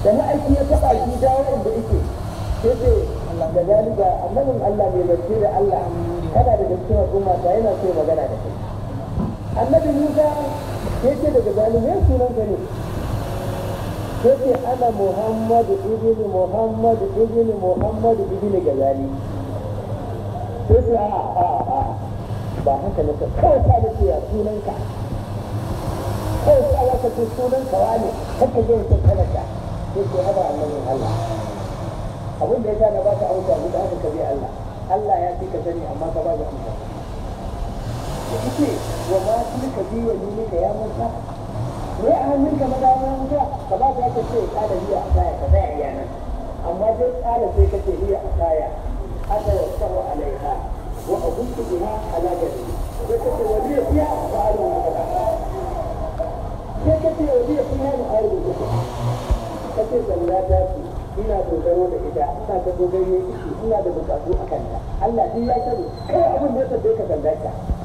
da ma'aiki ya taɓa shi dawo inda yake sai ce da zalika annabin Allah mai zance da Allah kana da gaskiyar al'umma ta yana so magana da kai annabi Musa ya ce daga zalimi sunan ka ne sai ce ana Muhammadu ibn Muhammadu ibn Muhammadu ibn Gazali sai ce a ba haka nake kawai ka da ya sunan ka kawai ka wata ce sunan ka wani haka zai ta talaka sai ce haba annabin Allah abin da ya sa na ba ka auta abu da haka ka bi Allah Allah ya fi ka sani amma ka ba da amsa da kike wa ma tilka bi wa ka ya Musa ne a hannunka maza ya Musa ka ba ka ce kada biya a kaya ka tsaya iya nan amma sai kada sai ka ce biya a kaya aka wasahu alaiha wa abuntu biha ala gadi sai ka ce waliya fiya fa'alu haka sai ka ce waliya fiya fa'alu haka ka ce sanda ta ce ina dogaro da ita ina ta dogaro ina da bukatu a kanta Allah duk ya sani kai abin da ya sabbe ka sanda ka